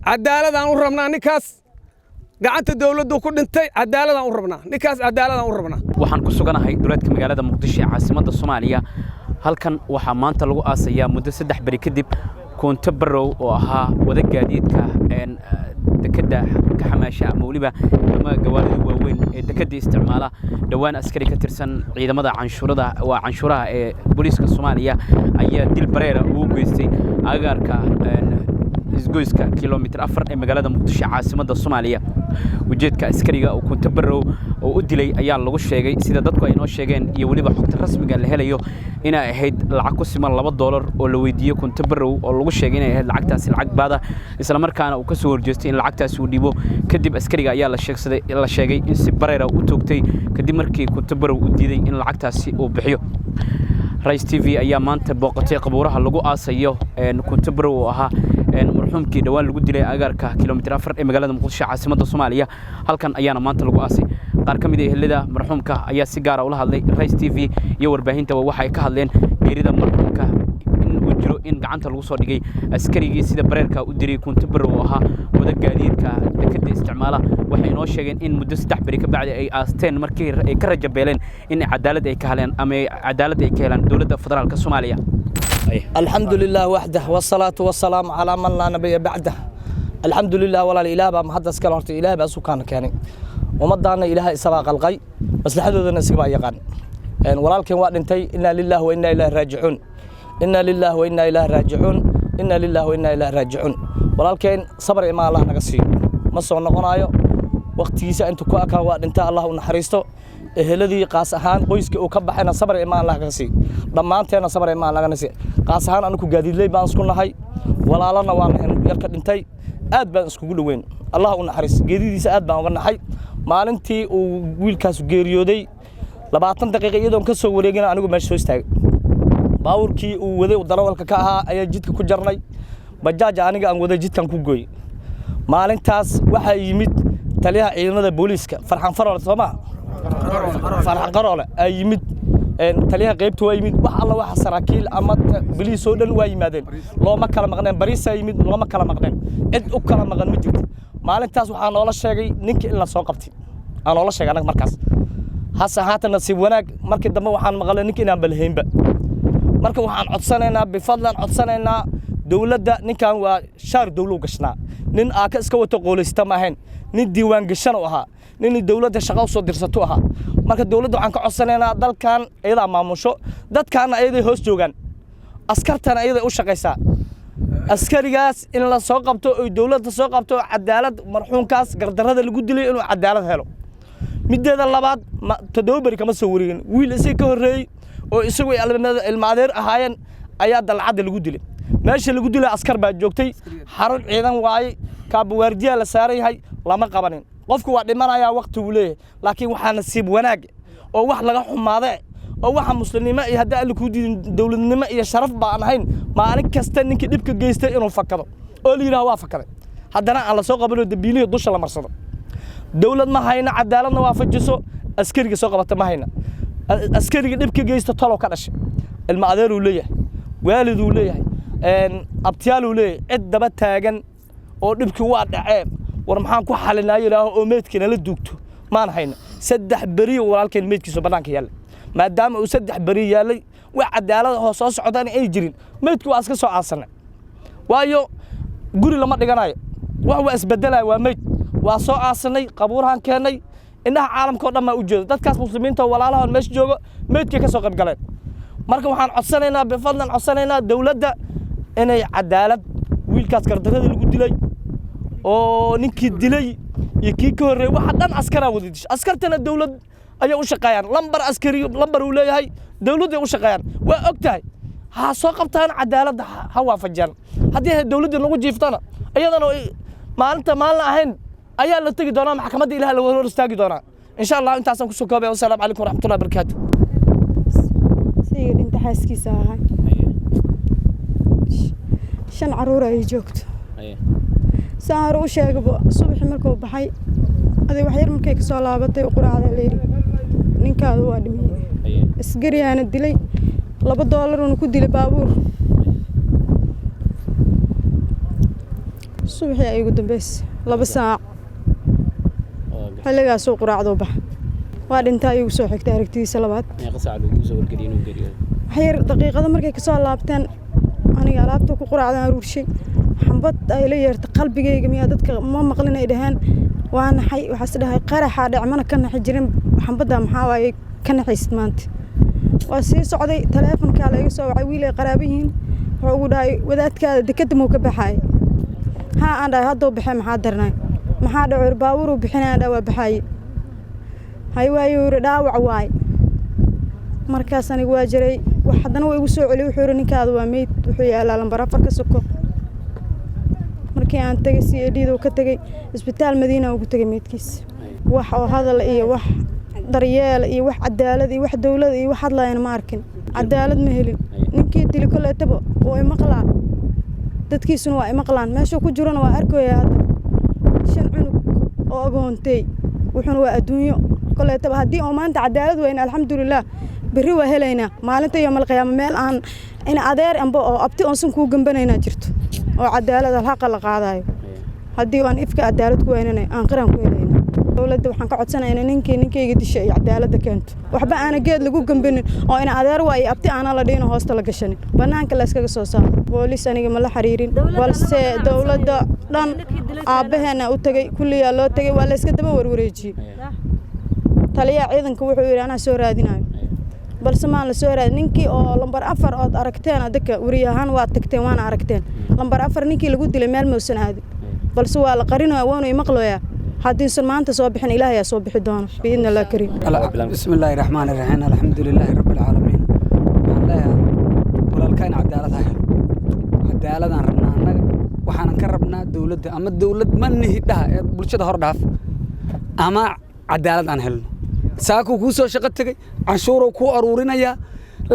cadaaladaan u rabnaa ninkaas gacanta dawladdu ku dhintay cadaaladaan u rabnaa ninkaas cadaaladaan u rabnaa waxaan ku suganahay duleedka magaalada Muqdisho ee caasimadda Soomaaliya halkan waxa maanta lagu aasayaa muddo 3 bari kadib koonto barow oo ahaa wada gaadiidka dekada ka xamaasha ama waliba ama gawaarida waaweyn ee dekada isticmaala dhawaan askari ka tirsan ciidamada canshuuraha ee booliska Soomaaliya ayaa dil bareera ugu geystay agaarka isgoyska kilomitir 4 ee magaalada Muqdisho caasimadda Soomaaliya ujeedka askariga oo koonto barow oo u dilay ayaa lagu sheegay sida dadku ay noo sheegeen iyo waliba xogta rasmiga la helayo inay ahayd lacag ku siman $2 oo la weydiiyay koonto barow oo lagu sheegay inay ahayd lacagtaas lacag baada isla markaana uu ka soo horjeestay in lacagtaas uu dhibo kadib askariga ayaa la sheegay in si bareera u toogtay kadib markii koonto barow u diiday in lacagtaas uu bixiyo Rais TV ayaa maanta booqatay qabuuraha lagu aasayo koonto barow oo ahaa marxuumkii dhawaan lagu dilay agaarka kilomitir 4 ee magaalada Muqdisho caasimadda Soomaaliya halkan ayaana maanta lagu aasay qaar kamid ah ehelada marxuumka ayaa si gaar ah ula hadlay Rais TV iyo warbaahinta waxa ay ka hadleen geerida marxuumka in uu jiro in gacanta lagu soo dhigay askarigii sida bareerka u diray koonto barow oo ahaa wada gaadiidka dekada isticmaala waxay noo sheegeen in muddo 3 bari ka bacdi ay aasteen markii ay ka rajabeeleen in cadaalad ay ka helaan ama cadaalad ay ka helaan dawladda federaalka Soomaaliya الحمد لله وحده والصلاة والسلام على من لا نبي بعده الحمد لله ولا الإله بمحدث كلامه إله بسكان كاني ومضانا إله سباق القي بس لحدودنا سباق يقان ولا الكن وقت انتي إنا لله وإنا إليه راجعون إنا لله وإنا إليه راجعون إنا لله وإنا إليه راجعون ولا الكن صبر إما الله نقصي مصر نقنايو وقت يسا أنتو كواكا وقت انت الله ونحريستو الذي قاس أهان قيسك وكبحنا صبر إما الله نقصي لما أنت أنا صبر إما الله نقصي قاس أهان أنا كجديد لي بانسكون هاي ولا لنا وانا يركض انتي أد بانسكون وين الله ونحرس جديد يسأد بان حي ما أنتي وويل كاس جيريودي لبعضن دقيقة يدهم كسر وريجنا أنا مش سويستاج باوركي وذي ودراول ككها أي جد كجرني بجاج أنا عن وذي جد كان كوجي ما أنتاس واحد يمد تليها عيننا بوليسك فرحان فرال سما فرحان قرالة أي يمد تليها قيبت ويمد واحد الله واحد سراكيل أما بليس ودن ويمدين لو ما كلام مغنم بريس يمد لو ما كلام مغنم إد أكلام مغنم مجد ما أنتاس وحنا الله شيء نك إلا ساقبتي أنا الله شيء أنا مركز هسه هات النصيب وناك مركز دم وحنا مغلا نك إنا بالهين بق مركز وحنا عطسنا بفضل عطسنا دولة ده نكان وشار دولة قشنا نن أكس كوت قول استماهن نن ديوان قشنا وها نن الدولة ده شغال صدر ستوها مركز الدولة ده عنك عطسنا دل كان أيضا ما مشوا دت كان أيضا هوس جوجان أسكرتنا أيضا وش قيسا أسكري جاس إن الله ساقبته الدولة ساقبته عدالة مرحوم كاس قدر هذا اللي قد لي إنه عدالة هلو مدة الله بعد ما تدوبر كم سوريين ويل سيكوري ويسوي المعذر أهاين أياد العدل اللي قد لي ماشي اللي قد لي عسكر بعد جوكتي حرب عيدان واي كابورديا لساري هاي لما قبلين قفكوا وعد ما رأي وقت وليه لكن وحنا نسيب وناج أو واحد لقى حماضة أو واحد مسلم يهدأ لكودي دولة النماء يشرف بعضهين ما أنا كستني كدبك جيستي إنه فكره أولي لا وافكره حدنا على سوق قبل الدبيلي يضش على مرصده دولة ما هينا عدالة نوافج جسو أسكري سوق قبل ما هينا أسكري كدبك جيست طلع كرش المعذر وليه والد وليه أبتيال وليه الدبت تاجن أو دبك واد عام ورمحان كحل نايله أو ميت كنا للدكتور ما هينا سدح بري ولكن ميت كيسو بنانك يلا ما دام وسدح بري يالي وعدالة هو صوص عداني أي جرين ميتكو أسكت سو عصنا وايو قولي لما تجناي وهو أسبدله وميت وصو عصني قبورهان كاني إنها عالم كله ما وجود تذكر مسلمين تولا لهم مش جوا ميت كيسو قب قلنا مركب وحن عصنا بفضل عصنا دولة ده إن عدالة ويل كاس كردنا اللي قد لي أو نكيد دلي يكيكور واحد دان عسكرة وديش عسكرتنا الدولة أي وشقيان لمبر عسكري لمبر ولاي هاي دولة وشقيان وأكتاي ها ساقبتان عدالة هوا فجان هذه الدولة اللي نقول جيفتنا أيضا ما أنت ما لنا هن أيها اللي تجي دونا محكمة إلها لو نستاجي دونا إن شاء الله أنت عساكم سكوبي والسلام عليكم ورحمة الله وبركاته سيد أنت حاسكي ساعة شن عرورة يجوكت ساعة روشة الصبح مركو بحي هذا وحير مركيك صلابتي وقرأ على ليري نكاد وادمي اسقري أنا الدلي $2 ونكود لي بابور subaxii ay ugu dambeysay 2 saac xilligaas uu quraacdo bax waa dhintaa igu soo xigtay aragtiisa labaad meeqa saac lagu soo wargeliyay inuu geeriyo waxyar daqiiqada markay ka soo laabteen aniga alaabta ku quraacdan aruurshay xambad ay la yeertay qalbigayga miyaa dadka ma maqlin ay dhahaan waa naxay waxaas dhahay qaraxa dhacmana ka naxi jirin xambada maxaa waaye ka naxaysid maanta waa sii socday taleefanka la iga soo wacay wiil ay qaraabihiin wuxuu ugu dhahay wadaadkaada dekada muu ka baxay ha aan dhahay hadduu baxay maxaa darnay maxaa dhacay baawur uu bixinaa dhaa waa baxay hay waayo dhaawac waay markaas anigu waa jiray wax haddana way igu soo celi wuxuu yiri ninkaada waa meyd wuxuu yaalaa lambar 4 ka soko markii aan tagay CAD uu ka tagay isbitaal Madiina ugu tagay meydkiis wax oo hadal iyo wax daryeel iyo wax cadaalad iyo wax dawlad iyo wax hadlayaan ma arkin cadaalad ma helin ninkii dili kale tabo oo ay maqlaan dadkiisuna waa ay maqlaan meesha ku jirana waa arkayaa hadda 5 cunug oo agoontay wuxuuna waa adduunyo kale tabo hadii oo maanta cadaalad weyn alxamdulillah bari waa helaynaa maalinta yawmal qiyaama meel aan in adeer amba oo abti oo san ku gambanayna jirto oo cadaalad xaq la qaadayo hadii aan ifka cadaalad ku weynanay aan qaran ku helaynaa dawladda waxaan ka codsanaynaa ninkayga dishay iyo cadaalada keento waxba aan geed lagu gambanin oo in adeer waa iyo abti aan la dhino hoosta la gashanin banaanka la iskaga soo saaro booliis aniga ma la xiriirin balse dawladda dhan aabaheena u tagay kulliya loo tagay waa la iska daba warwareejiyay taliya ciidanka wuxuu yiri ana soo raadinayo balse ma la soo raad ninkii oo lambar 4 oo aragteen adaka wariyahan waa tagteen waana aragteen lambar 4 ninkii lagu dilay meel moosan aadi balse waa la qarinayaa waanu imaqlooyaa hadii san maanta soo bixin ilaahay soo bixi doono biidna la kariim bismillaahir rahmaanir rahiim alxamdulillaahi rabbil caalamiin walaalkaan cadaaladaan rabnaa annaga waxaan ka rabnaa dawladda ama dawlad ma nihidhaha ee bulshada hor dhaaf ama cadaalad aan helno saako ku soo shaqo tagay canshuuro ku aruurinaya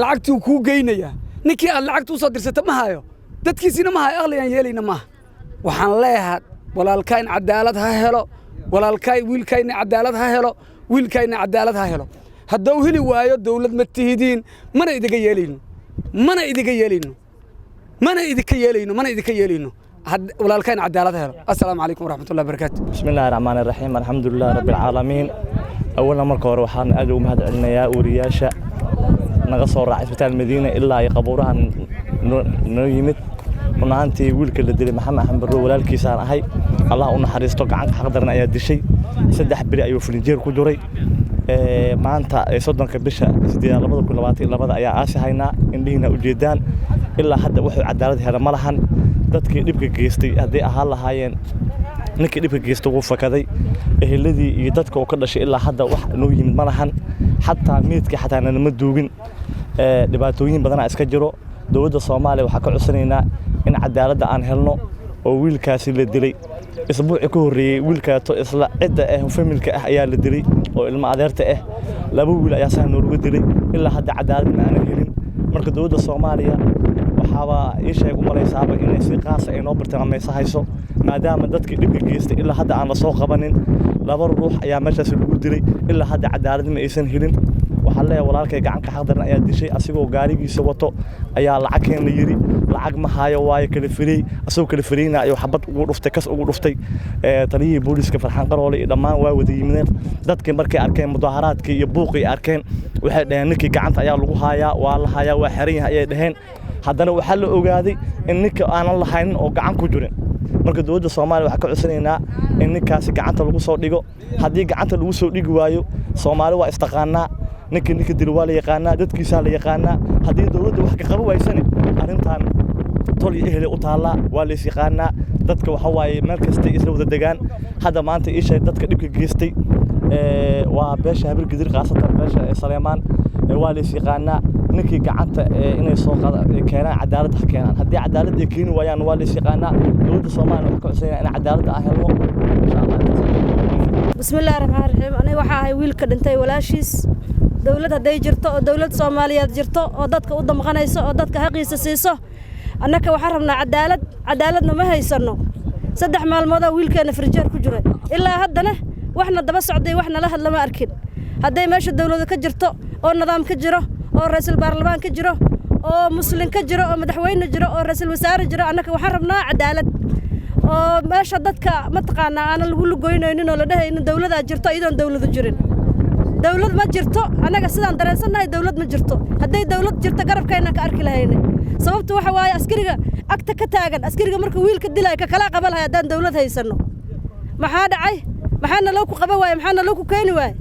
lacagtii ku geynaya ninkii aad lacagtu soo dirsata ma hayo dadkiisina ma hayo aqliyan yeelayna ma waxaan leeyahay walaalkaan cadaalad ha helo walaalkay wiilkayna cadaalad ha helo wiilkayna cadaalad ha helo hadduu heli waayo dawlad ma tihidiin mana idiga yeelayno walaalkayna cadaalad ha helo assalaamu calaykum waraxmatullahi wabarakaatu bismillaahir rahmaanir rahiim alxamdulillahi rabbil caalamiin أولا مركز وحنا أدو مهد علنا يا ورياشة نقصر راعي إسبيتال المدينة إلا يقبورها نيمت ونعنتي ويلك اللي دلي محمد حنبرو ولا الكيسان هاي الله أن حريصتك عنك حقدرنا يا دشي سدح بري أيوة فلنجير كجوري ما أنت صدق كبشة سدي الله بدو كل وقت إلا بدأ يا عاش هينا إننا وجدان إلا حد واحد عدالة هذا ملحن dadki dhibka geystay hadii ahaa lahaayeen ninkii dhibka geystay uu fakaday eheladii iyo dadka oo ka dhashay ilaa hadda wax noo yimid malahan xataa meedka xataa nama duugin dhibaatooyin badan iska jiro dawladda Soomaaliya waxa ka codsanaynaa in cadaalad aan helno oo wiilkaasi la dilay isbuuci ka horeeyay wiilkaato isla cidda familka ayaa la dilay oo ilma adeerta laba wiil ayaa saan noogu dilay ilaa hadda cadaalad ma aan helin marka dawladda Soomaaliya waxaaba ii sheeg u malaysaaba inay si qaas ah inoo bartilmaameeyso hayso maadaama dadkii dhibka geystay ilaa hadda aan la soo qabanin laba ruux ayaa meeshaas lagu dilay ilaa hadda cadaalad ma aysan helin waxa leeyahay walaalkay gacanka xaqdaran ayaa dishay asigoo gaarigiisa wato ayaa lacag keen la yiri lacag ma hayo waayo kala firay asoo kala firayna ayuu xabad ugu dhuftay kas ugu dhuftay taliyii booliska Farxaan Qaroole iyo dhammaan waa wada yimideen dadkii markay arkeen mudaharaadkii iyo buuqii arkeen waxay dhaheen ninkii gacanta ayaa lagu haayaa waa la haayaa waa xiran yahay ayay dhaheen haddana waxa la ogaaday in ninka aanan lahayn oo gacan ku jirin marka dawladda Soomaaliya waxa ka codsanaynaa in ninkaasi gacanta lagu soo dhigo hadii gacanta lagu soo dhigi waayo Soomaaliya waa istaqaanaa ninka dil waa la yaqaanaa dadkiisa la yaqaanaa hadii dawladda wax ka qabo waysan arintan tol iyo ehle u taala waa la yaqaanaa dadka waxa waaye meel kasta isla wada degaan hadda maanta ii sheeg dadka dhibka geystay waa beesha habar gidir qaasatan beesha Saleemaan waa la yaqaanaa ninkii gacanta inay soo keenaan cadaalad keenaan hadii cadaalad ay keeni waayaan waa la yaqaanaa dawladda Soomaaliya waxa ka codsanayna in cadaalad ah helno insha Allah bismillaahir rahmaanir rahiim aniga waxa ahay wiilka dhintay walaashiis dawlad haday jirto oo dawlad Soomaaliyeed jirto oo dadka u damqanayso oo dadka xaqiisa siiso annaka waxa rabnaa cadaaladna ma haysano 3 maalmood wiilkeena farjeer ku jiray ilaa haddana waxna daba socday waxna la hadlama arkin haday meesha dawladda ka jirto oo nidaam ka jiro oo ra'iisul baarlamaan ka jiro oo muslim ka jiro oo madaxweyne jiro oo ra'iisul wasaare jiro annaka waxaan rabnaa cadaalad oo meesha dadka mataqaanaa aan lagu lugoynaynin oo la dhahaynin dawladda jirto iyadoon dawladu jirin dawlad ma jirto anaga sidaan dareensanahay dawlad ma jirto hadday dawlad jirto garabkayna ka arki lahayne sababtu waxa waaye askariga agta ka taagan askariga marka wiilka dilay ka kala qabalay hadaan dawlad haysano maxaa dhacay maxaana loo ku qaban waay maxaana loo ku keeni waay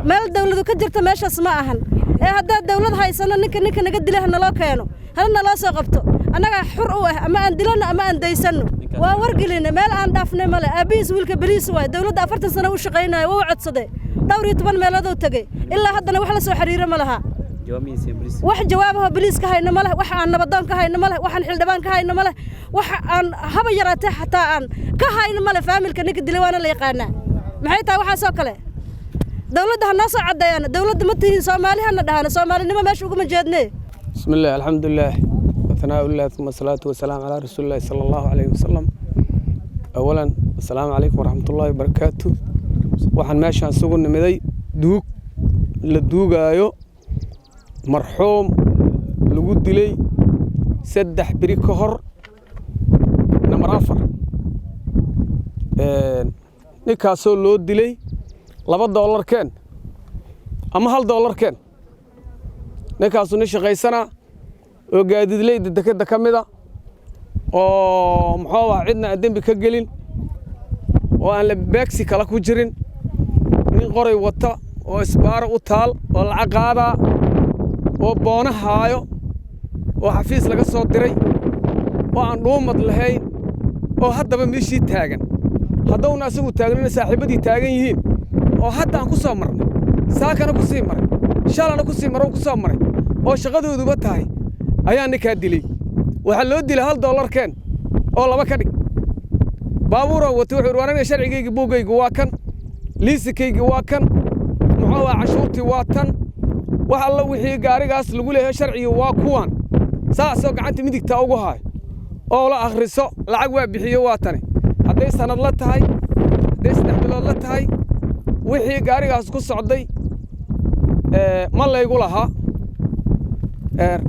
meel dawladu ka jirto meeshaas ma ahan ee hadaa dawlad haysano ninka naga dilahna loo keeno halna loo soo qabto anaga xur u ah ama aan dilano ama aan daysano waa wargelina meel aan dhaafnay male aabiis wiilka bariis waay dawladda 40 sano u shaqeynaayo waa codsaday dhowr iyo 10 meelood oo tagay ilaa haddana wax la soo xiriiro ma laha wax jawaabaha bariis ka hayno ma laha wax aan nabadoon ka hayno ma laha wax aan xildhibaan ka hayno ma laha wax aan haba yaraatay xataa aan ka hayno ma laha faamilka ninka dilay waana la yaqaanaa maxay tahay waxa soo kale dawladda ha noo soo cadeeyaan dawladda ma tihiin Soomaaliyana dhahana Soomaalinimo meesha ugu ma jeednay bismillaah alxamdulillaah وثناء الله ثم الصلاة والسلام على رسول الله صلى الله عليه وسلم أولا السلام عليكم ورحمة الله وبركاته وحن ماشي عن سوق النمذي دوق للدوق أيو مرحوم لوجود لي سدح بريكهر نمر أفر نكاسو لود دلي $2 كان أما $1 كان نكاسو نشغي سنة oo gaadiidleyda dekada kamida oo muxuu ah cidna dambi ka gelin oo aan la beegsi kala ku jirin nin qoray wata oo isbaaro u taal oo lacag qaada oo boonahaayo oo xafiis laga soo diray oo aan dhuumad lahayn oo haddaba meeshii taagan haddawna asagu taagnina saaxiibadii taagan yihiin oo hadda aan ku soo marnay saakana ku sii maray shalana ku sii maray ku soo maray oo shaqadooduba tahay ayaan ninka dilay waxa loo dilay $1 keen oo laba ka dhig baabuura wato wuxuu waranay sharcigeyga buugayga waa kan liisikeyga waa kan muxuu cashuurtii waa tan wax alla wixii gaarigaas lagu leeyahay sharciga waa kuwan saasoo gacanta midigta ugu haay oo la akhriso lacag waa bixiyo waa tan haday sanad la tahay haday 3 bilood la tahay wixii gaarigaas ku socday ma laygu lahaa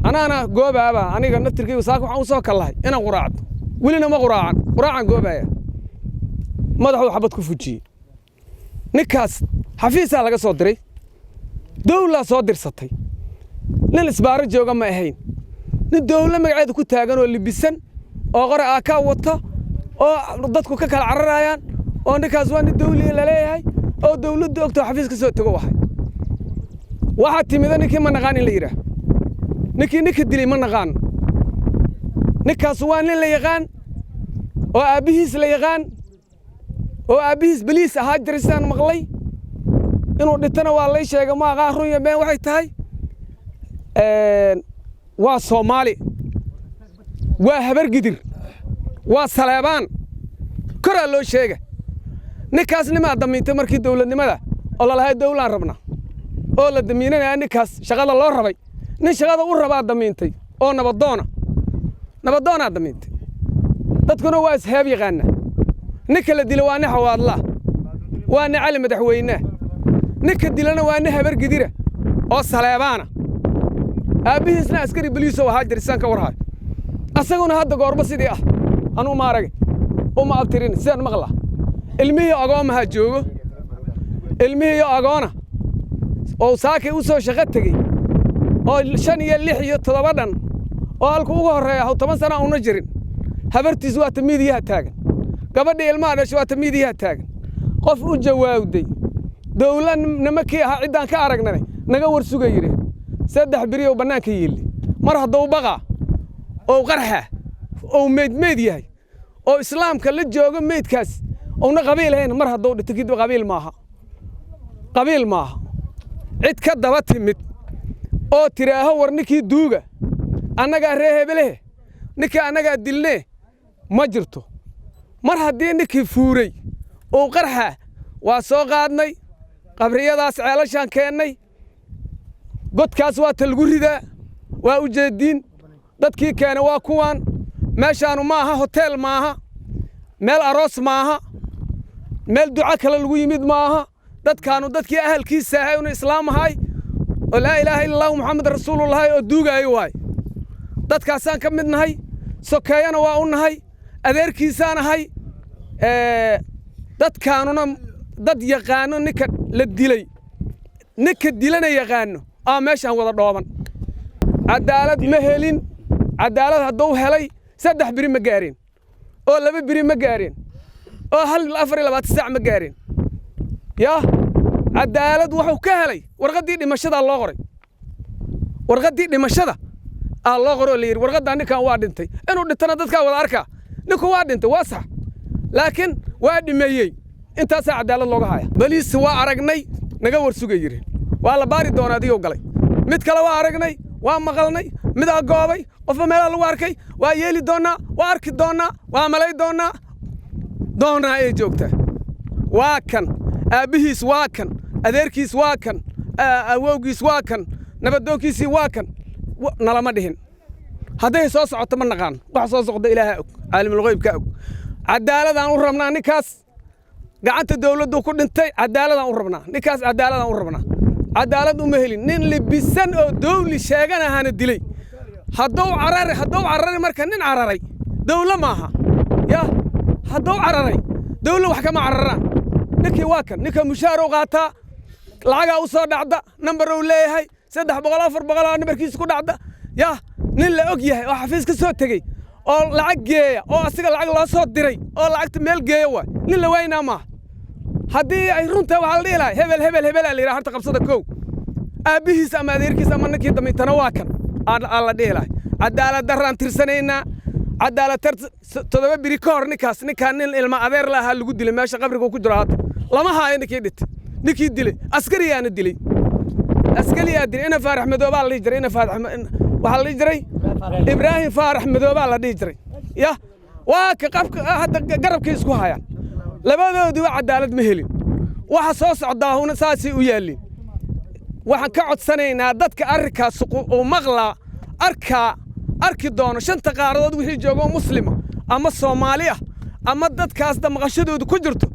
أنا جوابا أبا أنا قلنا تركي وساق وساق الله أنا قراعد ولنا ما قراعا جوابا ما ده حبت كفوتشي نكاس حفيز على صدري دولة صدر سطحي للإسبار الجوجا ما هين الدولة ما قاعد كنت هاجن واللي بيسن أو غير أكا وطا أو ضدكوا كك العرّيان أو نكاس وان الدولة اللي هاي أو دولة دكتور حفيز كسوت تجوا واحد تيمدني كم نغاني ليرة نكي دلي ما نغان نكاس وان اللي يغان أو أبيهس اللي يغان أو أبيهس بليس هاجر السنة مغلي إنه نتنا والله شيء ما غاروا يبين واحد هاي وصومالي وهبر قدر وصليبان كره لو شيء نكاس نما دمينته markii dawladnimada oo la lahayd dawlad rabna oo la damiinay nikaas shaqada loo rabay nin shaqada u rabaa damiintay oo nabadoona damiintay dadkuna waa ishaab yaqaana ninka la dilo waa xawaadla waa cali madaxweyne ninka dilana waa habar gidira oo saleebaana aabihiisna askari biliis oo haajirsan ka warhay asaguna hadda goorba sidii ah anu maarag uma abtirin sidaan maqla ilmihi agoomaha joogo ilmihi agoona oo saakay u soo shaqo tagay oo 5 iyo 6 iyo 7 dhan oo halku ugu horeeya 10 sano una jirin habartiis waa tamiidiyaha taagan gabadha ilmaha dhashay waa tamiidiyaha taagan qof u jawaabday dawladnimo kii ah cidaan ka aragnay naga war sugay yiri 3 biri oo banaanka yeeli mar hadduu baqa oo qarxa oo meed yahay oo islaamka la joogo meedkaas oo na qabiil ahayn mar hadduu dhintay kadib qabiil maaha cid ka daba timid oo tiraaho war ninkii duuga annaga reehebele ninkii annaga dilnee ma jirto mar haddii ninkii fuuray oo qarxa waa soo qaadnay qabriyadaas ceelashaan keennay godkaas waa talgu ridaa waa u jeediin dadkii keenay waa kuwan meeshaanu maaha hotel maaha meel aroos maaha meel duca kale lagu yimid maaha dadkaanu dadkii ahalkiisa ahay oo islaam ahay oo laa ilaaha illa allah muhammad rasuulullah oo duugay waay dadkaasaan ka mid nahay sokeeyana waa u nahay adeerkiisaan ahay dadkaanuna dad yaqaano ninka la dilay ninka dilana yaqaano meeshaan wada dhooban cadaalad ma helin cadaalad hadduu helay 3 biri ma gaareen oo 2 biri ma gaareen oo 24 saac ma gaareen yaa cadaalad wuxuu ka helay warqadii dhimashada loo qoray warqadii dhimashada loo qoro leeyahay warqada ninkan waa dhintay inuu dhintana dadka wada arkaa ninku waa dhintay waa sax laakiin waa dhimeeyay intaas cadaalad looga haya baliis waa aragnay naga warsugay yiri waa la baari doonaa adiga galay mid kale waa aragnay waa maqalnay mid goobay qof meel lagu arkay waa yeeli doonaa waa arki doonaa waa malay doonaa ay joogtaa waa kan aabihiis waa kan adeerkiis waa kan awowgiis waa kan nabadoonkiisii waa kan nalama dhihin hadday soo socoto ma naqaan wax soo socda ilaaha og caalimul ghaybka og cadaaladaan u rabnaa ninkaas gacanta dawladdu ku dhintay cadaaladaan u rabnaa ninkaas cadaaladaan u rabnaa cadaalad uma helin nin libisan oo dawli sheeganaana dilay hadduu cararay marka nin cararay dawla maaha yaa hadduu cararay dawla wax kama cararaan ninkii waa kan ninka mushaar u qaataa lacagaa u soo dhacda nambar uu leeyahay 300 400 nambarkiisa ku dhacda yaa nin la og yahay oo xafiis ka soo tagay oo lacag geeya oo asiga lacag loo soo diray oo lacagta meel geeya waa nin la wayna ma haddii ay runta waxa la dhiilay hebel la yiraahdo horta qabsada koow aabihiis ama adeerkiis ama ninkii damiintana waa kan la dhiilay cadaalad daraan tirsanayna cadaalad 7 biri ka hor ninkaan nin ilma adeer laha lagu dilay meesha qabriga ku jiro hadda lama haayo ninkii dilay askariyaana dilay ina faarax madooba la jiray waxa la jiray ibraahim faarax madooba la jiray ya waa ka qabka hadda garabka isku hayaan labadoodu waa cadaalad ma helin waxa soo socdaahuna saasi u yaalin waxaan ka codsanaynaa dadka arrinkaas oo maqla arki doono shanta qaaradood wixii joogo muslima ama Soomaali ah ama dadkaas damqashadoodu ku jirto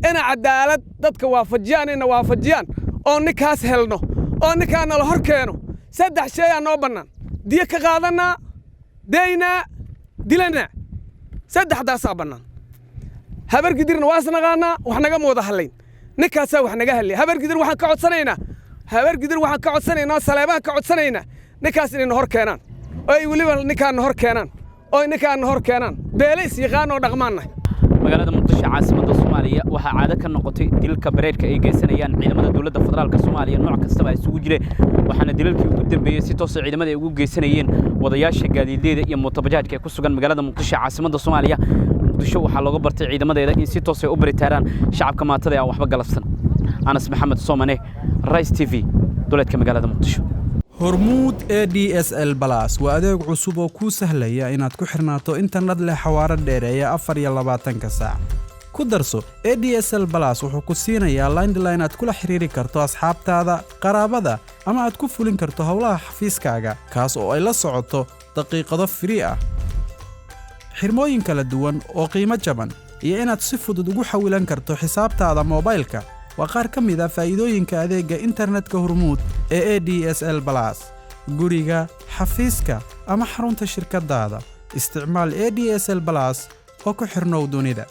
ina cadaalad dadka waafajiyaan oo ninkaas helno oo ninkaan la hor keeno 3 shay aan noo banaan diya ka qaadanaa deeyna dilana 3daas banaan habar gidirna waa sanaqaana wax naga mooda halayn ninkaas wax naga halay habar gidir waxaan ka codsanaynaa Saleebaan ka codsanaynaa ninkaas inay hor keenaan oo waliba ninkaan hor keenaan beelays yaqaan oo dhaqmaana magaalada Muqdisho caasimadda Soomaaliya waxa caado ka noqotay dilka bareerka ay geysanayaan ciidamada dawladda federaalka Soomaaliya nooc kasta isugu jireen waxaana dilalkii ugu dambeeyay si toos ah ciidamada ay ugu geysanayeen wadayaasha gaadiidleyda iyo mootobajaajka ee ku sugan magaalada Muqdisho caasimadda Soomaaliya Muqdisho waxa looga bartay ciidamadeeda in si toos ah u baritaaraan shacabka maatada aan waxba galabsan Anas Maxamed Soomane Rise TV dawladka magaalada Muqdisho hormuud ADSL Plus waa adeeg cusub oo ku sahlaya inaad ku xirnaato internet leh xawaare dheereeya 24 saac ku darso ADSL Plus wuxuu ku siinayaa landline aad kula xiriiri karto asxaabtaada qaraabada ama aad ku fulin karto hawlaha xafiiskaaga kaas oo ay la socoto daqiiqado free ah xirmooyin kala duwan oo qiimo jaban iyo inaad si fudud ugu xawilan karto xisaabtaada moobilka وقار كميدا فايدوين كأديجا إنترنت كهرمود ADSL Plus جوريجا حفيزكا أما حرونت الشركة دادا استعمال ADSL Plus وكحرنو دونيدا